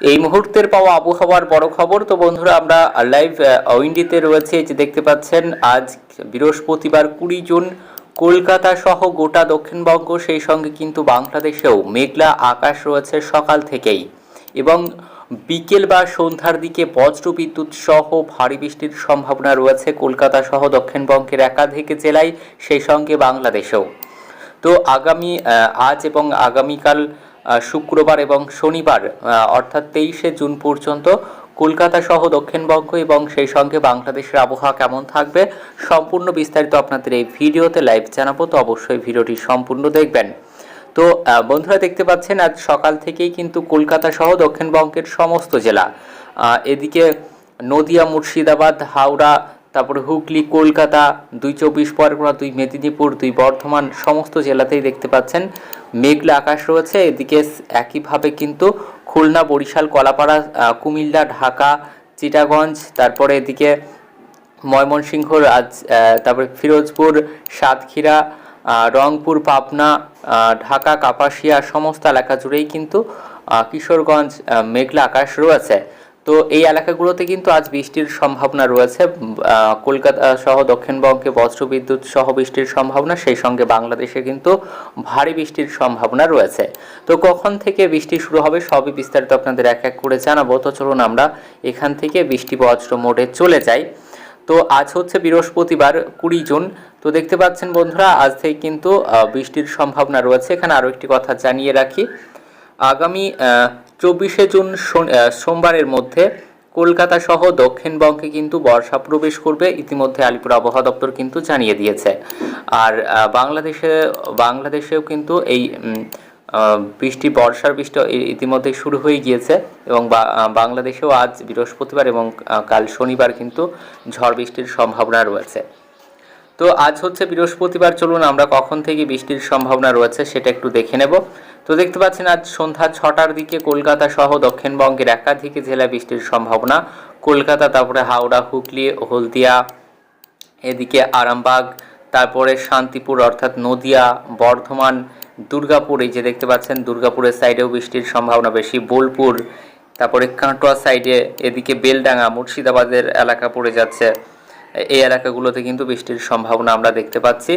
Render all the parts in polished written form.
এই মুহূর্তের পাওয়া আবহাওয়ার বড় খবর। তো বন্ধুরা, আমরা লাইভ উইন্ডিতে রয়েছে, যে দেখতে পাচ্ছেন আজ বৃহস্পতিবার 20 জুন কলকাতা সহ গোটা দক্ষিণবঙ্গ, সেই সঙ্গে কিন্তু বাংলাদেশেও মেঘলা আকাশ রয়েছে সকাল থেকেই, এবং বিকেল বা সন্ধ্যার দিকে বজ্র বিদ্যুৎ সহ ভারী বৃষ্টির সম্ভাবনা রয়েছে কলকাতা সহ দক্ষিণবঙ্গের একাধিক জেলায়, সেই সঙ্গে বাংলাদেশেও। তো আজ এবং আগামীকাল শুক্রবার এবং শনিবার অর্থাৎ 23শে জুন পর্যন্ত কলকাতা সহ দক্ষিণবঙ্গ এবং সেই সঙ্গে বাংলাদেশের আবহাওয়া কেমন থাকবে সম্পূর্ণ বিস্তারিত আপনাদের এই ভিডিওতে লাইভ জানাবো। তো অবশ্যই ভিডিওটি সম্পূর্ণ দেখবেন। তো বন্ধুরা, দেখতে পাচ্ছেন আজ সকাল থেকেই কিন্তু কলকাতা সহ দক্ষিণবঙ্গের সমস্ত জেলা, এদিকে নদিয়া, মুর্শিদাবাদ, হাওড়া, তারপরে হুগলি, কলকাতা, 2 চব্বিশ পরগনা, 2 মেদিনীপুর, 2 বর্ধমান, সমস্ত জেলাতেই দেখতে পাচ্ছেন মেঘলা আকাশ রয়েছে। এদিকে একইভাবে কিন্তু খুলনা, বরিশাল, কলাপাড়া, কুমিল্লা, ঢাকা, চিটাগঞ্জ, তারপরে এদিকে ময়মনসিংহ, তারপরে ফিরোজপুর, সাতক্ষীরা, রংপুর, পাবনা, ঢাকা, কাপাসিয়া, সমস্ত এলাকা জুড়েই কিন্তু কিশোরগঞ্জ মেঘলা আকাশ রয়েছে। তো এই এলাকাগুলোতে কিন্তু আজ বৃষ্টির সম্ভাবনা রয়েছে। কলকাতা সহ দক্ষিণবঙ্গে বজ্রবিদ্যুৎ সহ বৃষ্টির সম্ভাবনা, সেই সঙ্গে বাংলাদেশে কিন্তু ভারী বৃষ্টির সম্ভাবনা রয়েছে। তো কখন থেকে বৃষ্টি শুরু হবে সবই বিস্তারিত আপনাদের এক এক করে জানাবো। তো চলুন আমরা এখান থেকে বৃষ্টি বজ্র মোডে চলে যাই। তো আজ হচ্ছে বৃহস্পতিবার 20 জুন। তো দেখতে পাচ্ছেন বন্ধুরা, আজ থেকে কিন্তু বৃষ্টির সম্ভাবনা রয়েছে। এখানে আরও একটি কথা জানিয়ে রাখি, আগামী 24শে জুন সোমবারের মধ্যে কলকাতা সহ দক্ষিণবঙ্গে কিন্তু বর্ষা প্রবেশ করবে, ইতিমধ্যে আলিপুর আবহাওয়া দপ্তর কিন্তু জানিয়ে দিয়েছে। আর বাংলাদেশেও কিন্তু এই বর্ষার বৃষ্টি ইতিমধ্যে শুরু হয়ে গিয়েছে, এবং বাংলাদেশেও আজ বৃহস্পতিবার এবং কাল শনিবার কিন্তু ঝড় বৃষ্টির সম্ভাবনা রয়েছে। তো আজ হচ্ছে বৃহস্পতিবার, চলুন আমরা কখন থেকে বৃষ্টির সম্ভাবনা রয়েছে সেটা একটু দেখে নেব। তো দেখতে পাচ্ছেন আজ সন্ধ্যা 6টার দিকে কলকাতা সহ দক্ষিণবঙ্গের একাধিক জেলায় বৃষ্টির সম্ভাবনা। কলকাতা, তারপরে হাওড়া, হুগলি, হলদিয়া, এদিকে আরামবাগ, তারপরে শান্তিপুর অর্থাৎ নদিয়া, বর্ধমান, দুর্গাপুর, এই যে দেখতে পাচ্ছেন দুর্গাপুরের সাইডেও বৃষ্টির সম্ভাবনা বেশি, বোলপুর, তারপরে কাটোয়া সাইডে, এদিকে বেলডাঙ্গা, মুর্শিদাবাদের এলাকা পড়ে যাচ্ছে, এই এলাকাগুলোতে কিন্তু বৃষ্টির সম্ভাবনা আমরা দেখতে পাচ্ছি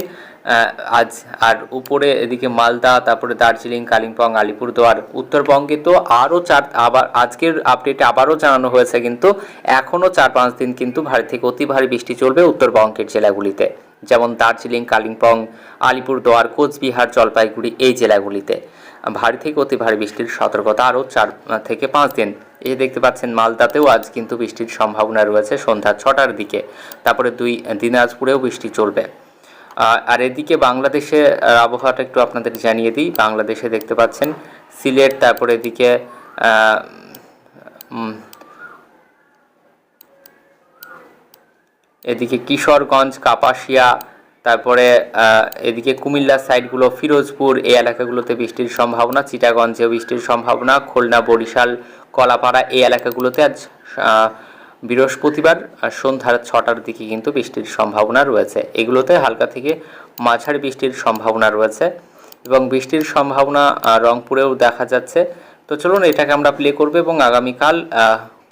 আজ। আর উপরে এদিকে মালদা, তারপরে দার্জিলিং, কালিম্পং, আলিপুরদুয়ার, উত্তরবঙ্গে তো আরও আবার আজকের আপডেটে আবারও জানানো হয়েছে কিন্তু এখনও 4-5 দিন কিন্তু ভারী থেকে অতি ভারী বৃষ্টি চলবে উত্তরবঙ্গের জেলাগুলিতে, যেমন দার্জিলিং, কালিম্পং, আলিপুরদুয়ার, কোচবিহার, জলপাইগুড়ি, এই জেলাগুলিতে ভারী থেকে অতি ভারী বৃষ্টির সতর্কতা আরও 4 থেকে 5 দিন। এই দেখতে পাচ্ছেন মালদাতেও আজ কিন্তু বৃষ্টির সম্ভাবনা রয়েছে সন্ধ্যা 6টার দিকে, তারপরে দিনাজপুরেও বৃষ্টি চলবে। আর এদিকে বাংলাদেশে আবহাওয়াটা একটু আপনাদের জানিয়ে দিই। বাংলাদেশে দেখতে পাচ্ছেন সিলেট, তারপরে এদিকে কিশোরগঞ্জ, কাপাসিয়া, তারপরে এদিকে কুমিল্লার সাইডগুলো, ফিরোজপুর, এই এলাকাগুলোতে বৃষ্টির সম্ভাবনা, চিটাগঞ্জেও বৃষ্টির সম্ভাবনা, খুলনা, বরিশাল, কলাপাড়া, এই এলাকাগুলোতে আজ বৃহস্পতিবার সন্ধ্যা 6টার দিকে কিন্তু বৃষ্টির সম্ভাবনা রয়েছে। এগুলোতে হালকা থেকে মাঝারি বৃষ্টির সম্ভাবনা রয়েছে, এবং বৃষ্টির সম্ভাবনা রংপুরেও দেখা যাচ্ছে। তো চলুন এটাকে আমরা প্লে করব, এবং আগামীকাল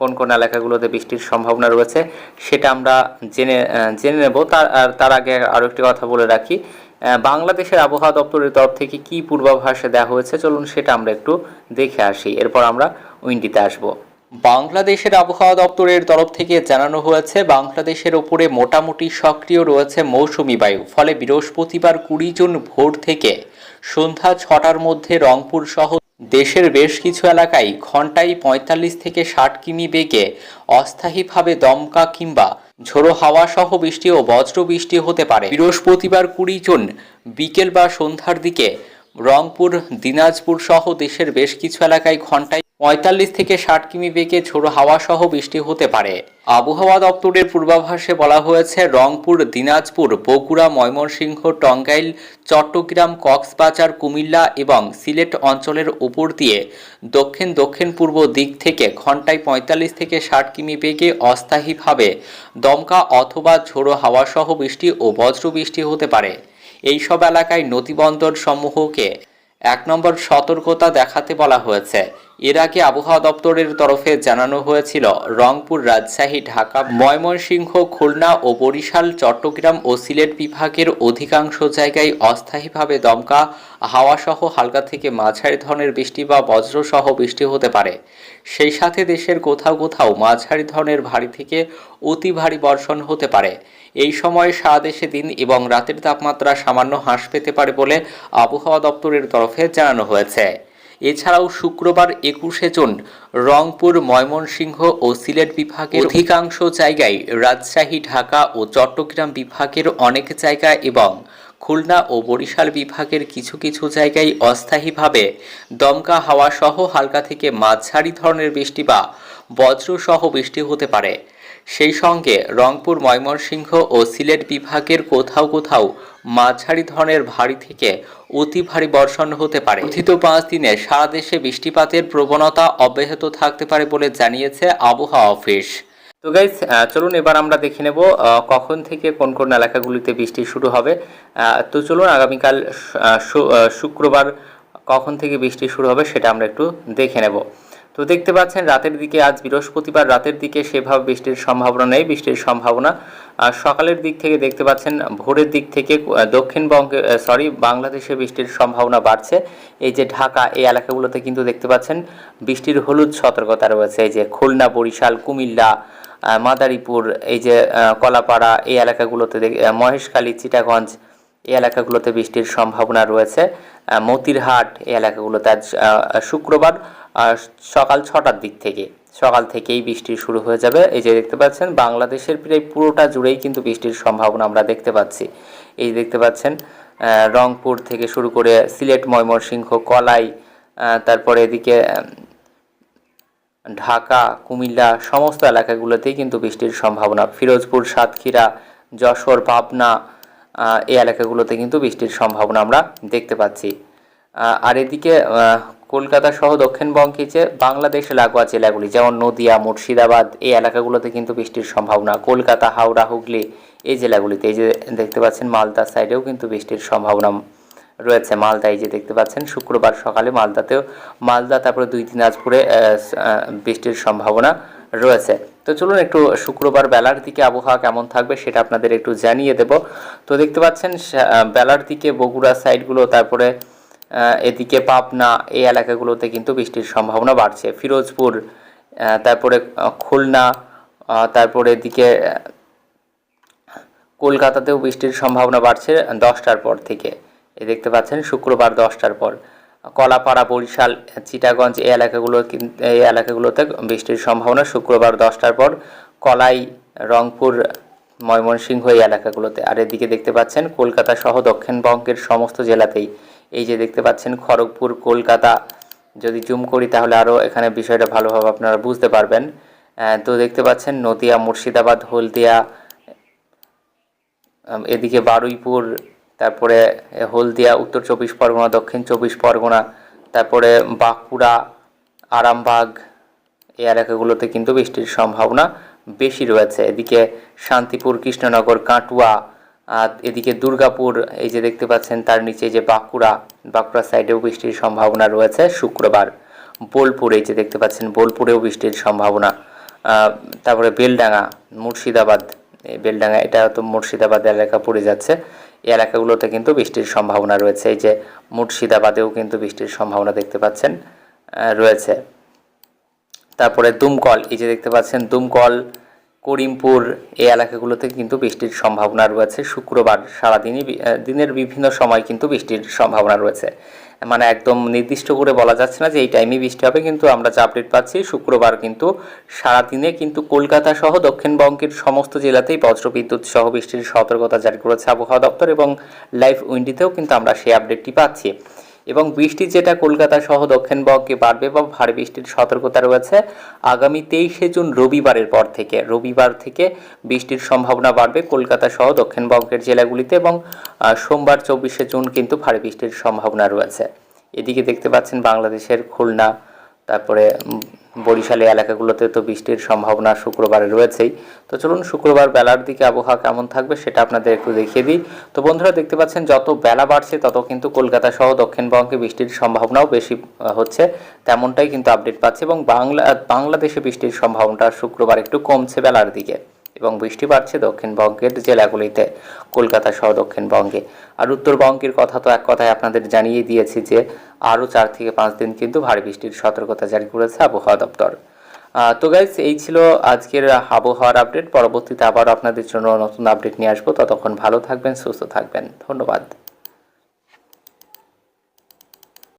কোন কোন এলাকাগুলোতে বৃষ্টির সম্ভাবনা রয়েছে সেটা আমরা জেনে নেব। তার আগে আরও একটি কথা বলে রাখি, বাংলাদেশের আবহাওয়া দপ্তরের তরফ থেকে কী পূর্বাভাসে দেওয়া হয়েছে চলুন সেটা আমরা একটু দেখে আসি, এরপর আমরা উইন্ডিতে আসব। বাংলাদেশের আবহাওয়া দপ্তরের তরফ থেকে জানানো হয়েছে, বাংলাদেশের ওপরে মোটামুটি সক্রিয় রয়েছে মৌসুমি বায়ু, ফলে বৃহস্পতিবার 20 জুন ভোর থেকে সন্ধ্যা 6টার মধ্যে রংপুর সহ দেশের বেশ কিছু এলাকায় ঘন্টায় 45 থেকে 60 কিমি বেগে অস্থায়ীভাবে দমকা কিংবা ঝোড়ো হাওয়া সহ বৃষ্টি ও বজ্র বৃষ্টি হতে পারে। বৃহস্পতিবার 20 জুন বিকেল বা সন্ধ্যার দিকে রংপুর, দিনাজপুর সহ দেশের বেশ কিছু এলাকায় ঘন্টায় 45 থেকে 60 কিমি বেগে ঝোড়ো হাওয়া সহ বৃষ্টি হতে পারে। আবহাওয়া দপ্তরের পূর্বাভাসে বলা হয়েছে, রংপুর, দিনাজপুর, বগুড়া, ময়মনসিংহ, টাঙ্গাইল, চট্টগ্রাম, কক্সবাজার, কুমিল্লা এবং সিলেট অঞ্চলের উপর দিয়ে দক্ষিণ পূর্ব দিক থেকে ঘন্টায় 45 থেকে 60 কিমি বেগে অস্থায়ীভাবে দমকা অথবা ঝোড়ো হাওয়া সহ বৃষ্টি ও বজ্র বৃষ্টি হতে পারে। এই সব এলাকায় নদীবন্দর সমূহকে 1 নম্বর সতর্কতা দেখাতে বলা হয়েছে। এর আগে আবহাওয়া দপ্তরের তরফে জানানো হয়েছিল রংপুর, রাজশাহী, ঢাকা, ময়মনসিংহ, খুলনা ও বরিশাল, চট্টগ্রাম ও সিলেট বিভাগের অধিকাংশ জায়গায় অস্থায়ীভাবে দমকা হাওয়াসহ হালকা থেকে মাঝারি ধরনের বৃষ্টি বা বজ্রসহ বৃষ্টি হতে পারে। সেই সাথে দেশের কোথাও কোথাও মাঝারি ধরনের ভারী থেকে অতি ভারী বর্ষণ হতে পারে। এই সময়ে সারা দেশে দিন এবং রাতের তাপমাত্রা সামান্য হ্রাস পেতে পারে বলে আবহাওয়া দপ্তরের তরফে জানানো হয়েছে। এছাড়াও শুক্রবার 21শে জুন রংপুর, ময়মনসিংহ ও সিলেট বিভাগের অধিকাংশ জায়গায়, রাজশাহী, ঢাকা ও চট্টগ্রাম বিভাগের অনেক জায়গা এবং খুলনা ও বরিশাল বিভাগের কিছু কিছু জায়গায় অস্থায়ীভাবে দমকা হাওয়া সহ হালকা থেকে মাঝারি ধরনের বৃষ্টি বা বজ্রসহ বৃষ্টি হতে পারে। সেই সঙ্গে রংপুর, ময়মনসিংহ ও সিলেট বিভাগের কোথাও কোথাও মাঝারি ধরনের ভারী থেকে অতি ভারী বর্ষণ হতে পারে। কথিত 5 দিনে সারা দেশে বৃষ্টিপাতের প্রবণতা অব্যাহত থাকতে পারে বলে জানিয়েছে আবহাওয়া অফিস। তো গাইস, চলুন এবার আমরা দেখে নেব কখন থেকে কোন কোন এলাকাগুলিতে বৃষ্টি শুরু হবে। তো চলুন আগামীকাল শুক্রবার কখন থেকে বৃষ্টি শুরু হবে সেটা আমরা একটু দেখে নেব। তো দেখতে পাচ্ছেন রাতের দিকে, আজ বৃহস্পতিবার, রাতের দিকে সেভাবে বৃষ্টির সম্ভাবনা নেই। বৃষ্টির সম্ভাবনা সকালের দিক থেকে দেখতে পাচ্ছেন, ভোরের দিক থেকে দক্ষিণবঙ্গে বাংলাদেশে বৃষ্টির সম্ভাবনা বাড়ছে। এই যে ঢাকা, এই এলাকাগুলোতে কিন্তু দেখতে পাচ্ছেন বৃষ্টির হলুদ সতর্কতা রয়েছে। এই যে খুলনা, বরিশাল, কুমিল্লা, মাদারীপুর, এই যে কলাপাড়া, এই এলাকাগুলোতে মহেশখালী, চিটাগঞ্জ, এই এলাকাগুলোতে বৃষ্টির সম্ভাবনা রয়েছে। মতিরহাট, এই এলাকাগুলোতে আজ শুক্রবার সকাল 6টার দিক থেকে, সকাল থেকেই বৃষ্টি শুরু হয়ে যাবে। এই যে দেখতে পাচ্ছেন বাংলাদেশের প্রায় পুরোটা জুড়েই কিন্তু বৃষ্টির সম্ভাবনা আমরা দেখতে পাচ্ছি। এই দেখতে পাচ্ছেন রংপুর থেকে শুরু করে সিলেট, ময়মনসিংহ, কলাই, তারপরে এদিকে ঢাকা, কুমিল্লা, সমস্ত এলাকাগুলোতেই কিন্তু বৃষ্টির সম্ভাবনা। ফিরোজপুর, সাতক্ষীরা, যশোর, পাবনা, এই এলাকাগুলোতে কিন্তু বৃষ্টির সম্ভাবনা আমরা দেখতে পাচ্ছি। আর এদিকে কলকাতা সহ দক্ষিণবঙ্গে যে বাংলাদেশ লাগোয়া জেলাগুলি যেমন নদিয়া, মুর্শিদাবাদ, এই এলাকাগুলোতে কিন্তু বৃষ্টির সম্ভাবনা। কলকাতা, হাওড়া, হুগলি, এই জেলাগুলিতে, এই যে দেখতে পাচ্ছেন মালদার সাইডেও কিন্তু বৃষ্টির সম্ভাবনা রয়েছে। মালদা, এই যে দেখতে পাচ্ছেন শুক্রবার সকালে মালদা, তারপরে 2 দিনাজপুরে বৃষ্টির সম্ভাবনা রয়েছে। তো চলুন একটু শুক্রবার বেলার দিকে আবহাওয়া কেমন থাকবে সেটা আপনাদের একটু জানিয়ে দেব। তো দেখতে পাচ্ছেন বেলার দিকে বগুড়া সাইডগুলো, তারপরে এদিকে পাবনা, এই এলাকাগুলোতে কিন্তু বৃষ্টির সম্ভাবনা বাড়ছে। ফিরোজপুর, তারপরে খুলনা, তারপরে এদিকে কলকাতাতেও বৃষ্টির সম্ভাবনা বাড়ছে 10টার পর থেকে। এই দেখতে পাচ্ছেন শুক্রবার 10টার পর কলাপাড়া, বরিশাল, চিটাগঞ্জ, এই এলাকাগুলোতে বৃষ্টির সম্ভাবনা শুক্রবার 10টার পর। কলাই, রংপুর, ময়মনসিংহ, এই এলাকাগুলোতে। আর এদিকে দেখতে পাচ্ছেন কলকাতা সহ দক্ষিণবঙ্গের সমস্ত জেলাতেই। এই যে দেখতে পাচ্ছেন খড়গপুর, কলকাতা, যদি জুম করি তাহলে আরও এখানে বিষয়টা ভালোভাবে আপনারা বুঝতে পারবেন। তো দেখতে পাচ্ছেন নদিয়া, মুর্শিদাবাদ, হলদিয়া, এদিকে বারুইপুর, তারপরে হলদিয়া, উত্তর 24 পরগনা, দক্ষিণ 24 পরগনা, তারপরে বাঁকুড়া, আরামবাগ, এই এলাকাগুলোতে কিন্তু বৃষ্টির সম্ভাবনা বেশি রয়েছে। এদিকে শান্তিপুর, কৃষ্ণনগর, কাটুয়া, এদিকে দুর্গাপুর, এই যে দেখতে পাচ্ছেন তার নিচে যে বাঁকুড়া সাইডেও বৃষ্টির সম্ভাবনা রয়েছে শুক্রবার। বোলপুর, এই যে দেখতে পাচ্ছেন বোলপুরেও বৃষ্টির সম্ভাবনা। তারপরে বেলডাঙ্গা, মুর্শিদাবাদ, বেলডাঙ্গা এটা তো মুর্শিদাবাদ এলাকা পড়ে যাচ্ছে। এই এলাকাগুলোতে কিন্তু বৃষ্টির সম্ভাবনা রয়েছে। এই যে মুর্শিদাবাদেও কিন্তু বৃষ্টির সম্ভাবনা দেখতে পাচ্ছেন রয়েছে। তারপরে দুমকল, এই যে দেখতে পাচ্ছেন দুমকল, করিমপুর, এই এলাকাগুলোতে কিন্তু বৃষ্টির সম্ভাবনা রয়েছে শুক্রবার সারাদিনই। দিনের বিভিন্ন সময় কিন্তু বৃষ্টির সম্ভাবনা রয়েছে, মানে একদম নির্দিষ্ট করে বলা যাচ্ছে না যে এই টাইমে বৃষ্টি হবে, কিন্তু আমরা যা আপডেট পাচ্ছি শুক্রবার কিন্তু সারাদিনে কিন্তু কলকাতা সহ দক্ষিণবঙ্গের সমস্ত জেলাতেই বজ্রবিদ্যুৎ সহ বৃষ্টির সতর্কতা জারি করেছে আবহাওয়া দপ্তর, এবং লাইভ উইন্ডিতেও কিন্তু আমরা সেই আপডেটটি পাচ্ছি। এবং বৃষ্টি যেটা কলকাতা সহ দক্ষিণবঙ্গে বাড়বে বা ভারী বৃষ্টির সতর্কতা রয়েছে আগামী 23শে জুন রবিবার থেকে বৃষ্টির সম্ভাবনা বাড়বে কলকাতা সহ দক্ষিণবঙ্গের জেলাগুলিতে, এবং সোমবার 24শে জুন কিন্তু ভারী বৃষ্টির সম্ভাবনা রয়েছে। এদিকে দেখতে পাচ্ছেন বাংলাদেশের খুলনা, তারপরে বরিশালে এলাকাগুলোতে তো বৃষ্টির সম্ভাবনা শুক্রবারে রয়েছেই। তো চলুন শুক্রবার বেলার দিকে আবহাওয়া কেমন থাকবে সেটা আপনাদের একটু দেখিয়ে দিই। তো বন্ধুরা দেখতে পাচ্ছেন যত বেলা বাড়ছে তত কিন্তু কলকাতা সহ দক্ষিণবঙ্গে বৃষ্টির সম্ভাবনাও বেশি হচ্ছে, তেমনটাই কিন্তু আপডেট পাচ্ছে। এবং বাংলাদেশে বৃষ্টির সম্ভাবনাটা শুক্রবার একটু কমছে বেলার দিকে, এবং বৃষ্টি বাড়ছে দক্ষিণবঙ্গের জেলাগুলিতে, কলকাতা সহ দক্ষিণবঙ্গে। আর উত্তরবঙ্গের কথা তো এক কথায় আপনাদের জানিয়ে দিয়েছি যে আরও 4 থেকে 5 দিন কিন্তু ভারী বৃষ্টির সতর্কতা জারি করেছে আবহাওয়া দপ্তর। তো গাইস, এই ছিল আজকের আবহাওয়ার আপডেট। পরবর্তীতে আবার আপনাদের জন্য নতুন আপডেট নিয়ে আসবো। ততক্ষণ ভালো থাকবেন, সুস্থ থাকবেন। ধন্যবাদ।